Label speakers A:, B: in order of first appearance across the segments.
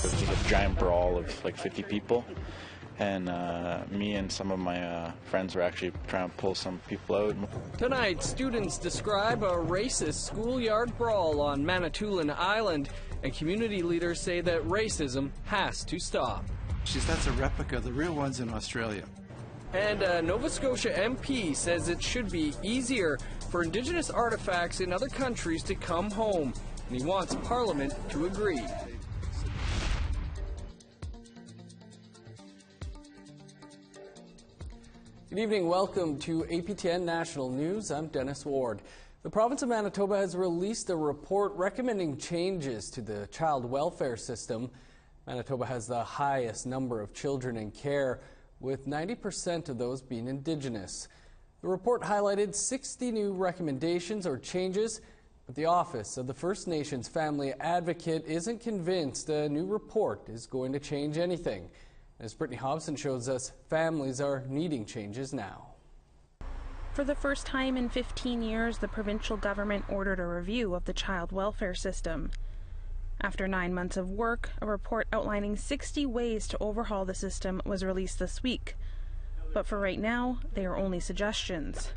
A: It was a giant brawl of like 50 people, and me and some of my friends were actually trying to pull some people out.
B: Tonight, students describe a racist schoolyard brawl on Manitoulin Island, and community leaders say that racism has to stop.
C: That's a replica of the real ones in Australia.
B: And a Nova Scotia MP says it should be easier for Indigenous artifacts in other countries to come home, and he wants Parliament to agree. Good evening, welcome to APTN National News. I'm Dennis Ward. The province of Manitoba has released a report recommending changes to the child welfare system. Manitoba has the highest number of children in care, with 90% of those being Indigenous. The report highlighted 60 new recommendations or changes, but the Office of the First Nations Family Advocate isn't convinced a new report is going to change anything. As Brittany Hobson shows us, families are needing changes now.
D: For the first time in 15 years, the provincial government ordered a review of the child welfare system. After 9 months of work, a report outlining 60 ways to overhaul the system was released this week. But for right now, they are only suggestions.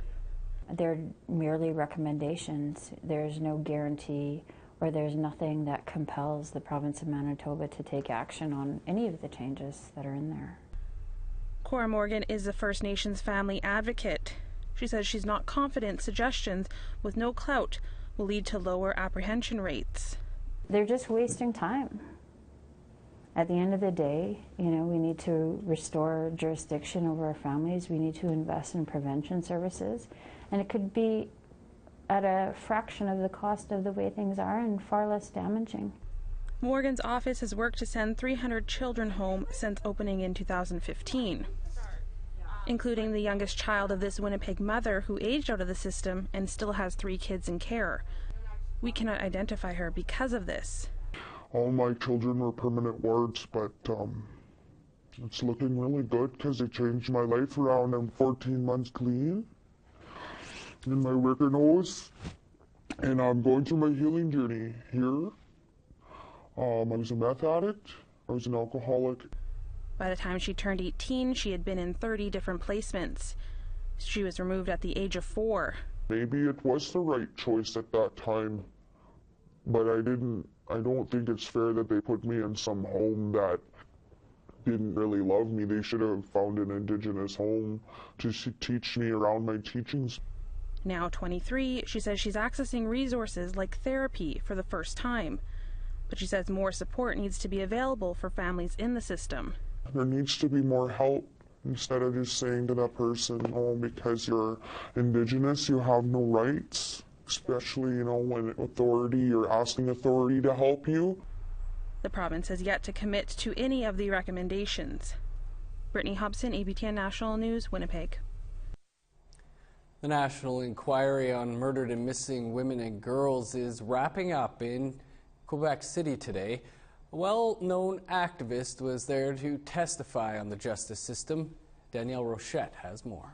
E: They're merely recommendations. There's no guarantee, or there's nothing that compels the province of Manitoba to take action on any of the changes that are in there.
D: Cora Morgan is the First Nations family advocate. She says she's not confident suggestions with no clout will lead to lower apprehension rates.
E: They're just wasting time. At the end of the day, we need to restore jurisdiction over our families. We need to invest in prevention services. And it could be at a fraction of the cost of the way things are and far less damaging.
D: Morgan's office has worked to send 300 children home since opening in 2015, including the youngest child of this Winnipeg mother who aged out of the system and still has 3 kids in care. We cannot identify her because of this.
F: All my children were permanent wards, but it's looking really good because they changed my life around. I'm 14 months clean in my wicker nose, and I'm going through my healing journey here. I was a meth addict. I was an alcoholic.
D: By the time she turned 18, she had been in 30 different placements. She was removed at the age of 4.
F: Maybe it was the right choice at that time, but I don't think it's fair that they put me in some home that didn't really love me. They should have found an Indigenous home to teach me around my teachings.
D: Now 23, she says she's accessing resources like therapy for the first time. But she says more support needs to be available for families in the system.
F: There needs to be more help instead of just saying to that person, oh, because you're Indigenous, you have no rights. Especially, when you're asking authority to help you.
D: The province has yet to commit to any of the recommendations. Brittany Hobson, APTN National News, Winnipeg.
B: The National Inquiry on Murdered and Missing Women and Girls is wrapping up in Quebec City today. A well-known activist was there to testify on the justice system. Danielle Rochette has more.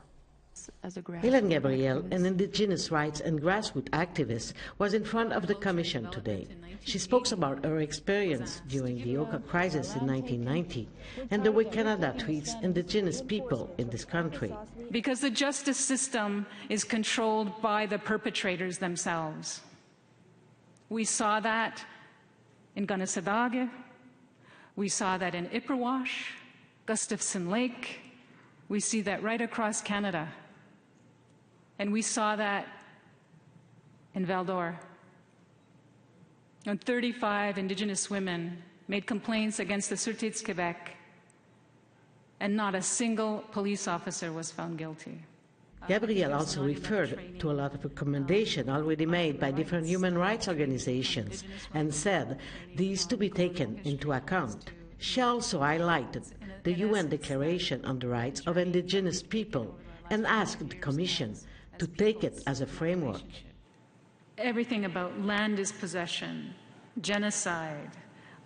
G: Helen Gabriel, an Indigenous rights and grassroots activist, was in front of the Commission today. She spoke about her experience during the Oka crisis in 1990 and the way Canada treats Indigenous people in this country.
H: Because the justice system is controlled by the perpetrators themselves. We saw that in Gunnesadage, we saw that in Ipperwash, Gustafson Lake, we see that right across Canada. And we saw that in Val-d'Or. And 35 Indigenous women made complaints against the Sûreté de Quebec, and not a single police officer was found guilty.
G: Gabriel also referred to a lot of recommendations already made by different human rights organizations and said these to be taken into account. She also highlighted the UN Declaration on the Rights of Indigenous People and asked the Commission to take it as a framework.
H: Everything about land dispossession, genocide,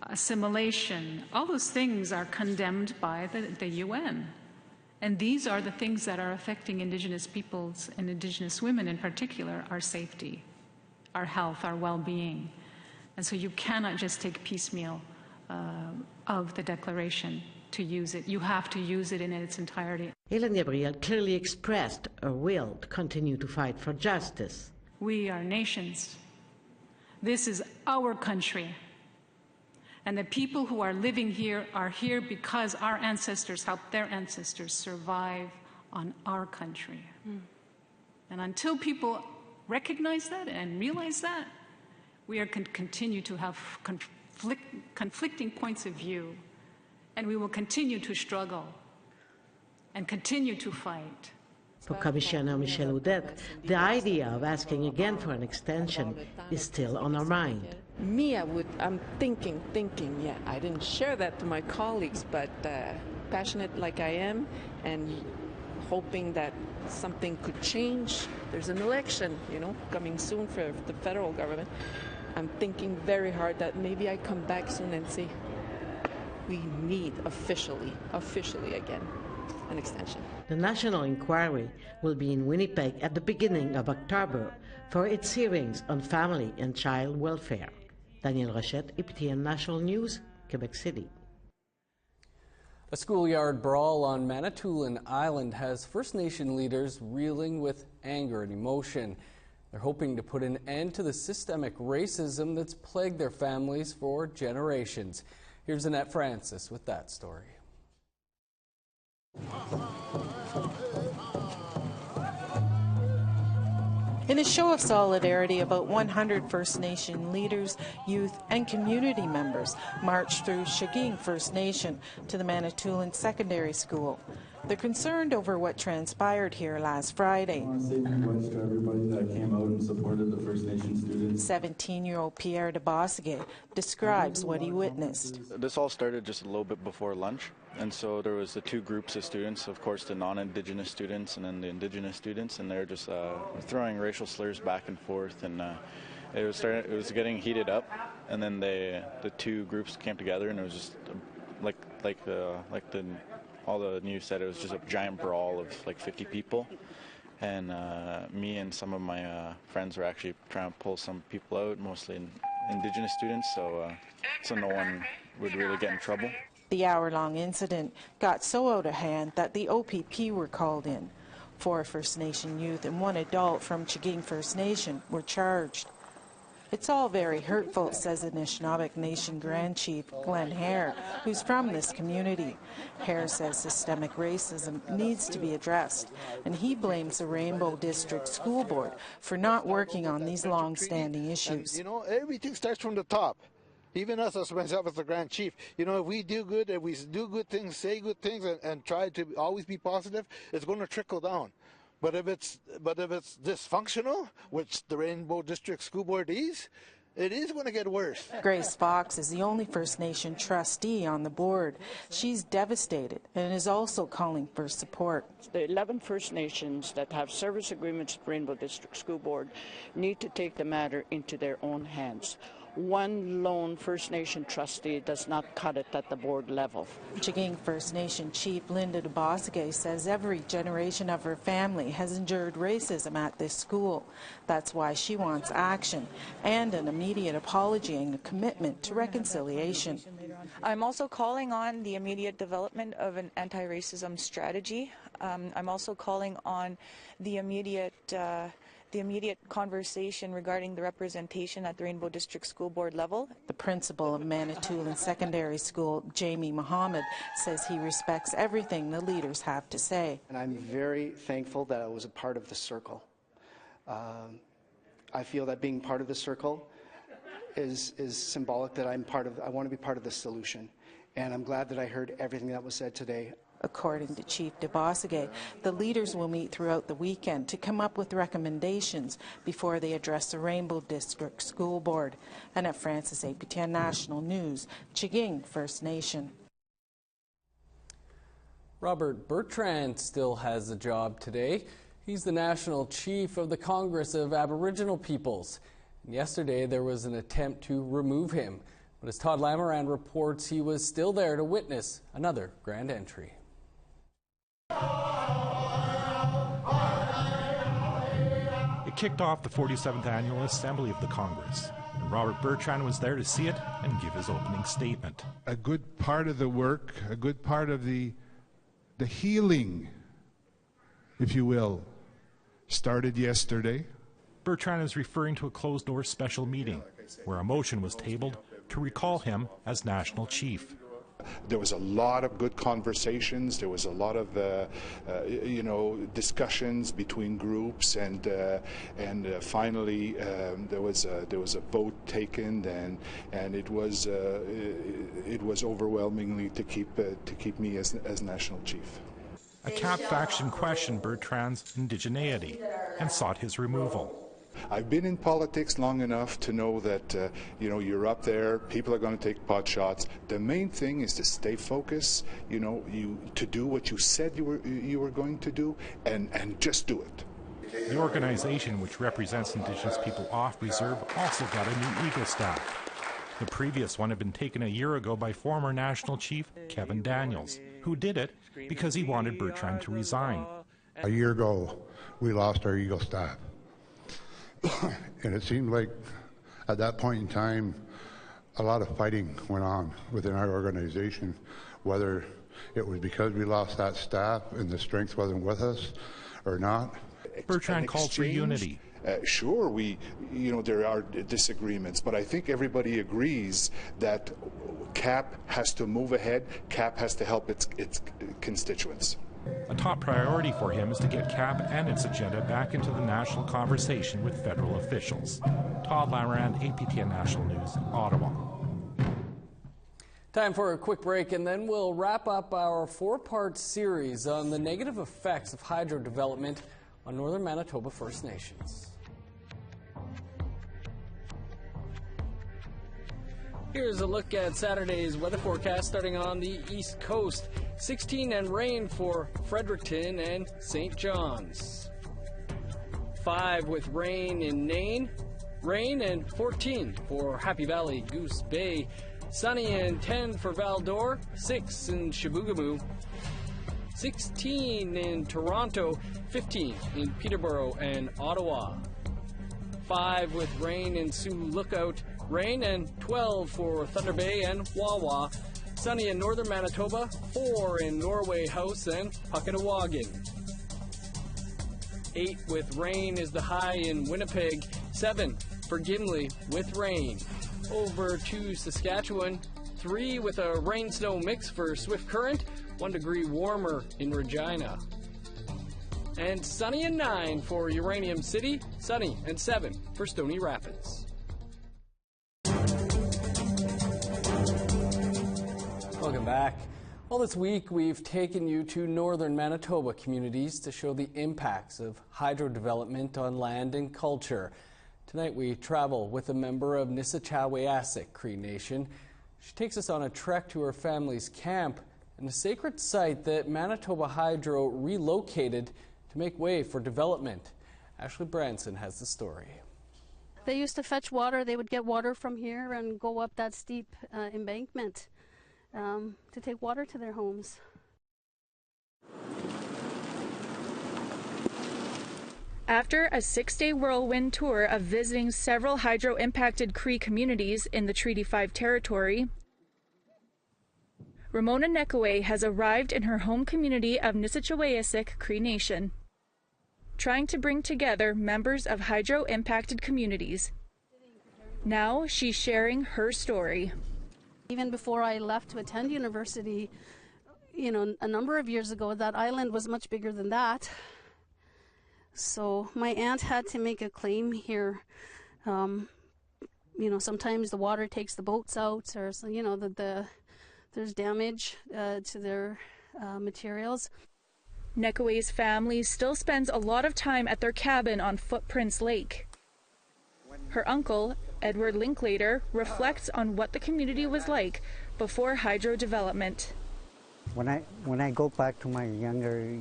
H: assimilation, all those things are condemned by the UN. And these are the things that are affecting Indigenous peoples and Indigenous women in particular, our safety, our health, our well-being. And so you cannot just take piecemeal of the declaration to use it. You have to use it in its entirety.
G: Hélène Gabriel clearly expressed her will to continue to fight for justice.
H: We are nations. This is our country. And the people who are living here are here because our ancestors helped their ancestors survive on our country. And until people recognize that and realize that, we are continue to have conflicting points of view, and we will continue to struggle and continue to fight.
G: For Commissioner Michel Audette, the idea of asking again for an extension is still on our mind.
I: Me, I'm thinking, yeah. I didn't share that to my colleagues, but passionate like I am and hoping that something could change. There's an election, coming soon for the federal government. I'm thinking very hard that maybe I come back soon and say, we need officially again, an extension.
G: The national inquiry will be in Winnipeg at the beginning of October for its hearings on family and child welfare. Danielle Rochette, APTN National News, Quebec City.
B: A schoolyard brawl on Manitoulin Island has First Nation leaders reeling with anger and emotion. They're hoping to put an end to the systemic racism that's plagued their families for generations. Here's Annette Francis with that story.
J: In a show of solidarity, about 100 First Nation leaders, youth and community members marched through Chaging First Nation to the Manitoulin Secondary School. They're concerned over what transpired here last Friday.
K: I want to say congrats to everybody that came out and supported the First Nation students.
J: 17-year-old Pierre de Bosque describes what he witnessed.
A: This all started just a little bit before lunch, and so there was the two groups of students, of course the non-Indigenous students and then the Indigenous students, and they're just throwing racial slurs back and forth, and it was getting heated up, and then the two groups came together, and it was just all the news said, it was just a giant brawl of like 50 people, and me and some of my friends were actually trying to pull some people out, mostly Indigenous students, so no one would really get in trouble.
J: The hour-long incident got so out of hand that the OPP were called in. 4 First Nation youth and 1 adult from Chaging First Nation were charged. It's all very hurtful, says Anishinaabe Nation Grand Chief Glenn Hare, who's from this community. Hare says systemic racism needs to be addressed, and he blames the Rainbow District School Board for not working on these long-standing issues.
L: And, everything starts from the top. Even us, as myself as the Grand Chief, if we do good, if we do good things, say good things, and try to always be positive, it's going to trickle down. But if it's dysfunctional, which the Rainbow District School Board is, it is going to get worse.
J: Grace Fox is the only First Nation trustee on the board. She's devastated and is also calling for support.
M: The 11 First Nations that have service agreements with Rainbow District School Board need to take the matter into their own hands. One lone First Nation trustee does not cut it at the board level.
J: Chaging First Nation Chief Linda de Bosque says every generation of her family has endured racism at this school. That's why she wants action and an immediate apology and a commitment to reconciliation.
N: I'm also calling on the immediate development of an anti-racism strategy. I'm also calling on the immediate conversation regarding the representation at the Rainbow District School Board level.
J: The principal of Manitoulin Secondary School, Jamie Mohammed, says he respects everything the leaders have to say.
O: And I'm very thankful that I was a part of the circle. I feel that being part of the circle is symbolic that I want to be part of the solution. And I'm glad that I heard everything that was said today.
J: According to Chief de Bosque, the leaders will meet throughout the weekend to come up with recommendations before they address the Rainbow District School Board. Annette Francis, APTN National News, Chaging First Nation.
B: Robert Bertrand still has a job today. He's the National Chief of the Congress of Aboriginal Peoples. And yesterday there was an attempt to remove him. But as Todd Lamoran reports, he was still there to witness another grand entry.
P: It kicked off the 47th Annual Assembly of the Congress. Robert Bertrand was there to see it and give his opening statement.
C: A good part of the work, a good part of the healing, if you will, started yesterday.
P: Bertrand is referring to a closed-door special meeting where a motion was tabled to recall him as National Chief.
Q: There was a lot of good conversations. There was a lot of, discussions between groups, and finally there was a vote taken, and it was overwhelmingly to keep me as National Chief.
P: A CAP faction questioned Bertrand's indigeneity and sought his removal.
Q: I've been in politics long enough to know that you're up there, people are going to take pot shots. The main thing is to stay focused, to do what you said you were going to do, and just do it.
P: The organization, which represents Indigenous people off reserve, also got a new Eagle staff. The previous one had been taken a year ago by former National Chief Kevin Daniels, who did it because he wanted Bertrand to resign.
R: A year ago, we lost our Eagle staff. And it seemed like at that point in time, a lot of fighting went on within our organization, whether it was because we lost that staff and the strength wasn't with us or not.
P: Bertrand called for unity.
Q: Sure, there are disagreements, but I think everybody agrees that CAP has to move ahead. CAP has to help its constituents.
P: A top priority for him is to get CAP and its agenda back into the national conversation with federal officials. Todd Lamarand, APTN National News, Ottawa.
B: Time for a quick break, and then we'll wrap up our four-part series on the negative effects of hydro development on northern Manitoba First Nations. Here's a look at Saturday's weather forecast starting on the East Coast. 16 and rain for Fredericton and St. John's. 5 with rain in Nain. Rain and 14 for Happy Valley, Goose Bay. Sunny and 10 for Val-d'Or. 6 in Chibougamau. 16 in Toronto. 15 in Peterborough and Ottawa. 5 with rain in Sioux Lookout. Rain and 12 for Thunder Bay and Wawa. Sunny in northern Manitoba, 4 in Norway House and Puckatawagan. 8 with rain is the high in Winnipeg, 7 for Gimli with rain. Over to Saskatchewan, 3 with a rain-snow mix for Swift Current, 1 degree warmer in Regina. And sunny and 9 for Uranium City, sunny and 7 for Stony Rapids. Welcome back. Well, this week we've taken you to northern Manitoba communities to show the impacts of hydro development on land and culture. Tonight we travel with a member of Nisitawayasik Cree Nation. She takes us on a trek to her family's camp and a sacred site that Manitoba Hydro relocated to make way for development. Ashley Branson has the story.
S: They used to fetch water. They would get water from here and go up that steep embankment to take water to their homes.
T: After a 6-day whirlwind tour of visiting several hydro-impacted Cree communities in the Treaty 5 territory, Ramona Nekaway has arrived in her home community of Nisitawayasik Cree Nation, trying to bring together members of hydro-impacted communities. Now she's sharing her story.
S: Even before I left to attend university, a number of years ago, that island was much bigger than that. So my aunt had to make a claim here. Sometimes the water takes the boats out, or there's damage to their materials.
T: Nekaway's family still spends a lot of time at their cabin on Footprints Lake. Her uncle, Edward Linklater, reflects on what the community was like before hydro development.
U: When I go back to my younger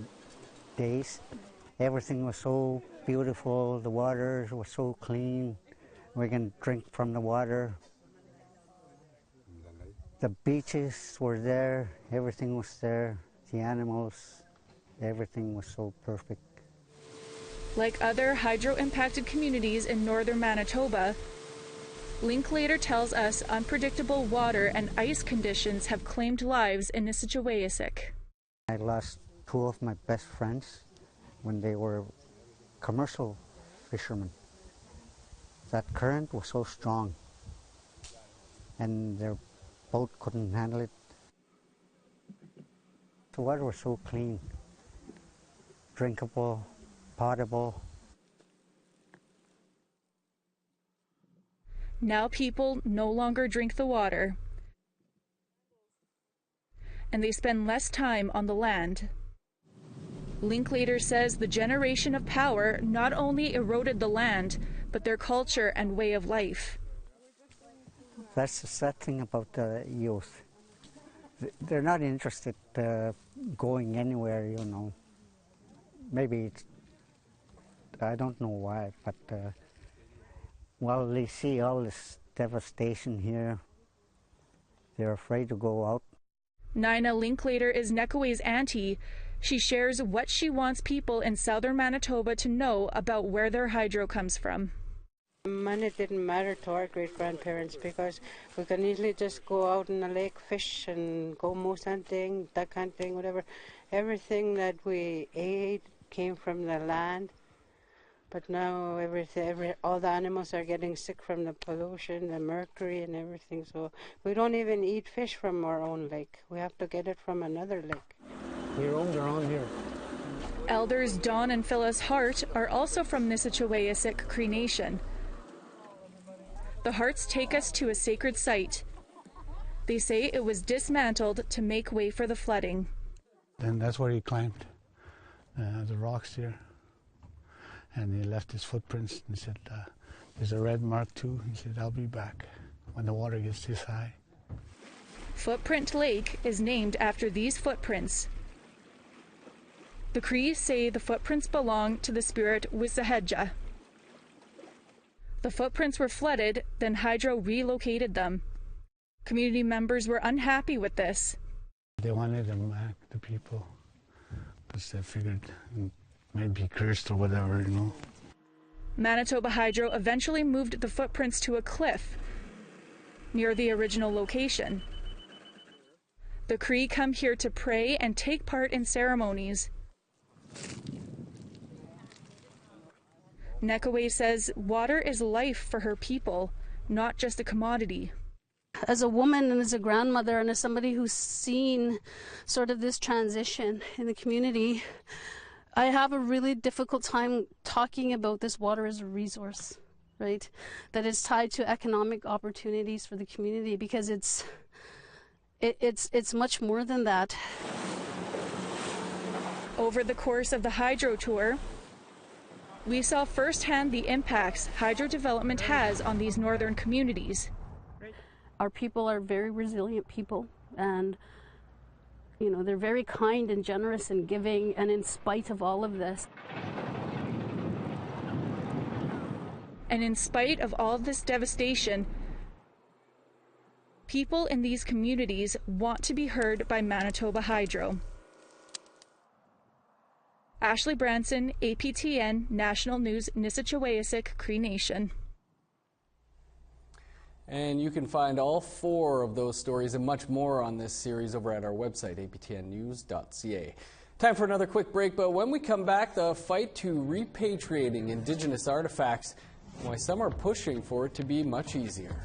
U: days, everything was so beautiful. The water was so clean. We can drink from the water. The beaches were there. Everything was there. The animals, everything was so perfect.
T: Like other hydro-impacted communities in northern Manitoba, Linklater tells us unpredictable water and ice conditions have claimed lives in Nisitawayasik.
U: I lost two of my best friends when they were commercial fishermen. That current was so strong and their boat couldn't handle it. The water was so clean, drinkable, potable.
T: Now people no longer drink the water, and they spend less time on the land. Linklater says the generation of power not only eroded the land, but their culture and way of life.
U: That's the sad thing about the youth. They're not interested going anywhere, you know. Maybe it's, I don't know why, but while they see all this devastation here, they're afraid to go out.
T: Nina Linklater is Nekaway's auntie. She shares what she wants people in southern Manitoba to know about where their hydro comes from.
E: Money didn't matter to our great-grandparents because we can easily just go out in the lake, fish and go moose hunting, duck hunting, whatever. Everything that we ate came from the land. But now all the animals are getting sick from the pollution, the mercury and everything. So we don't even eat fish from our own lake. We have to get it from another lake.
U: We roamed around here.
T: Elders Don and Phyllis Hart are also from Nisitawayasik Cree Nation. The Harts take us to a sacred site. They say it was dismantled to make way for the flooding.
V: And that's where he climbed the rocks here. And he left his footprints and said, there's a red mark too. He said, I'll be back when the water gets this high.
T: Footprint Lake is named after these footprints. The Cree say the footprints belong to the spirit Wisahedja. The footprints were flooded, then Hydro relocated them. Community members were unhappy with this.
V: They wanted them back, the people, because they figured it might be cursed or whatever, you know.
T: Manitoba Hydro eventually moved the footprints to a cliff near the original location. The Cree come here to pray and take part in ceremonies. Nekaway says water is life for her people, not just a commodity.
S: As a woman and as a grandmother and as somebody who's seen sort of this transition in the community, I have a really difficult time talking about this water as a resource, right? That is tied to economic opportunities for the community, because it's much more than that.
T: Over the course of the Hydro Tour, we saw firsthand the impacts hydro development has on these northern communities.
S: Our people are very resilient people, and you know, they're very kind and generous and giving, and in spite of all of this.
T: And in spite of all of this devastation, people in these communities want to be heard by Manitoba Hydro. Ashley Branson, APTN National News Nisitawayasik Cree Nation.
B: And you can find all 4 of those stories and much more on this series over at our website, aptnnews.ca. Time for another quick break, but when we come back, the fight to repatriating Indigenous artifacts, and why some are pushing for it to be much easier.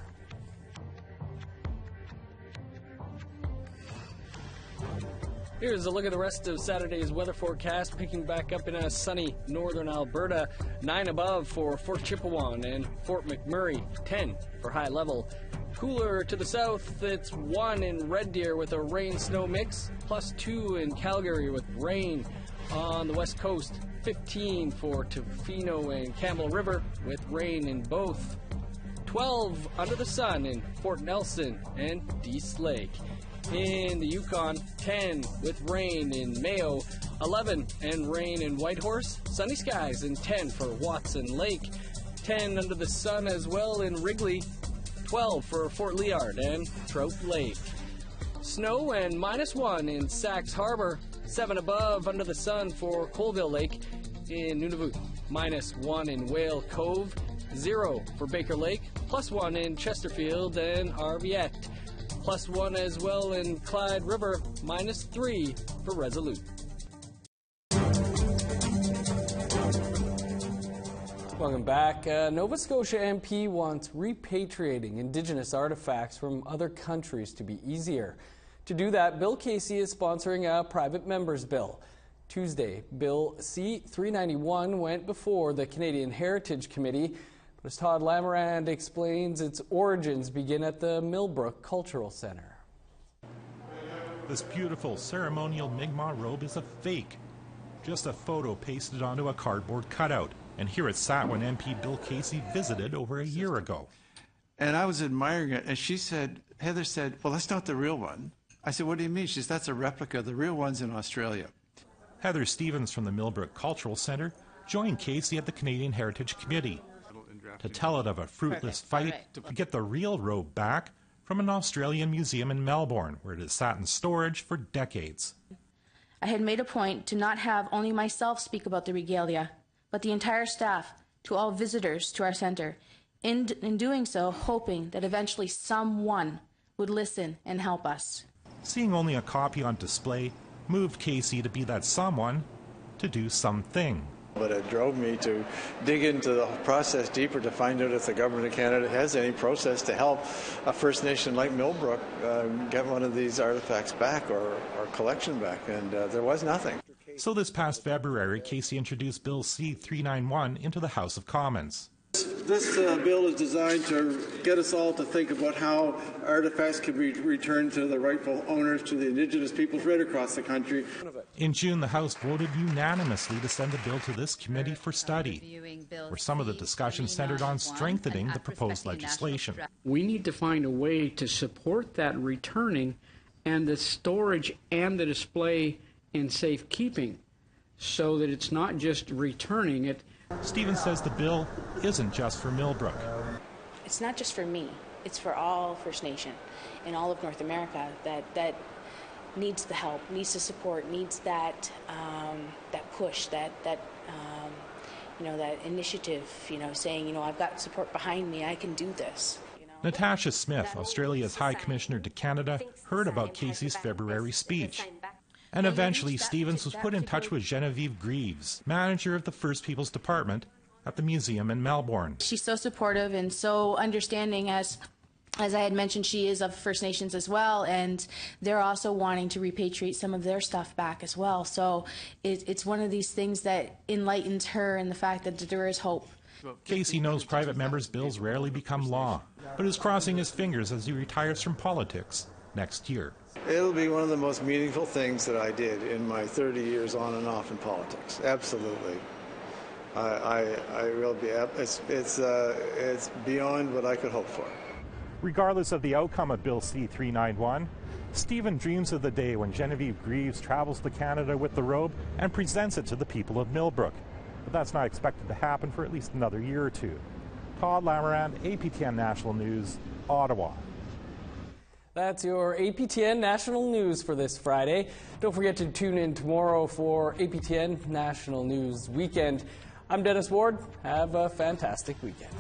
B: Here's a look at the rest of Saturday's weather forecast, picking back up in a sunny northern Alberta. 9 above for Fort Chipewyan and Fort McMurray, 10 for high level. Cooler to the south, it's 1 in Red Deer with a rain-snow mix, plus 2 in Calgary with rain. On the west coast, 15 for Tofino and Campbell River with rain in both. 12 under the sun in Fort Nelson and Dease Lake. In the Yukon, 10 with rain in Mayo, 11 and rain in Whitehorse, sunny skies, and 10 for Watson Lake, 10 under the sun as well in Wrigley, 12 for Fort Liard and Trout Lake. Snow and -1 in Sax Harbor, 7 above under the sun for Colville Lake. In Nunavut, -1 in Whale Cove, 0 for Baker Lake, +1 in Chesterfield and Arviette. +1 as well in Clyde River, -3 for Resolute. Welcome back. Nova Scotia MP wants repatriating Indigenous artifacts from other countries to be easier. To do that, Bill Casey is sponsoring a private member's bill. Tuesday, Bill C-391 went before the Canadian Heritage Committee. But as Todd Lamarand explains, its origins begin at the Millbrook Cultural Centre.
P: This beautiful ceremonial Mi'kmaq robe is a fake. Just a photo pasted onto a cardboard cutout. And here it sat when MP Bill Casey visited over a year ago.
D: And I was admiring it, and Heather said, well, that's not the real one. I said, what do you mean? She said, that's a replica. The real one's in Australia.
P: Heather Stevens from the Millbrook Cultural Centre joined Casey at the Canadian Heritage Committee to tell it of a fruitless fight to get the real robe back from an Australian museum in Melbourne, where it has sat in storage for decades.
F: I had made a point to not have only myself speak about the regalia, but the entire staff, to all visitors to our centre. In doing so, hoping that eventually someone would listen and help us.
P: Seeing only a copy on display moved Casey to be that someone to do something.
D: But it drove me to dig into the process deeper to find out if the Government of Canada has any process to help a First Nation like Millbrook get one of these artifacts back or collection back, and there was nothing.
P: So this past February, Casey introduced Bill C-391 into the House of Commons.
D: This bill is designed to get us all to think about how artifacts can be returned to the rightful owners, to the Indigenous peoples right across the country.
P: In June, the House voted unanimously to send the bill to this committee for study, where some of the discussion centered on strengthening the proposed legislation.
W: We need to find a way to support that returning and the storage and the display in safekeeping so that it's not just returning it.
P: Stevens says the bill isn't just for Millbrook.
F: It's not just for me, it's for all First Nation in all of North America that needs the help, needs the support, needs that push, that initiative, saying, I've got support behind me, I can do this.
P: Natasha Smith, Australia's High Commissioner to Canada, heard about Casey's February speech. And eventually, Stevens was put in touch with Genevieve Greaves, manager of the First Peoples Department at the museum in Melbourne.
F: She's so supportive and so understanding, as I had mentioned, she is of First Nations as well, and they're also wanting to repatriate some of their stuff back as well. So it's one of these things that enlightens her in the fact that there is hope.
P: Casey knows private members' bills rarely become law, but is crossing his fingers as he retires from politics next year.
D: It'll be one of the most meaningful things that I did in my 30 years on and off in politics. Absolutely. I will be. It's beyond what I could hope for.
P: Regardless of the outcome of Bill C-391, Stephen dreams of the day when Genevieve Greaves travels to Canada with the robe and presents it to the people of Millbrook. But that's not expected to happen for at least another year or two. Todd Lamarand, APTN National News, Ottawa.
B: That's your APTN National News for this Friday. Don't forget to tune in tomorrow for APTN National News Weekend. I'm Dennis Ward. Have a fantastic weekend.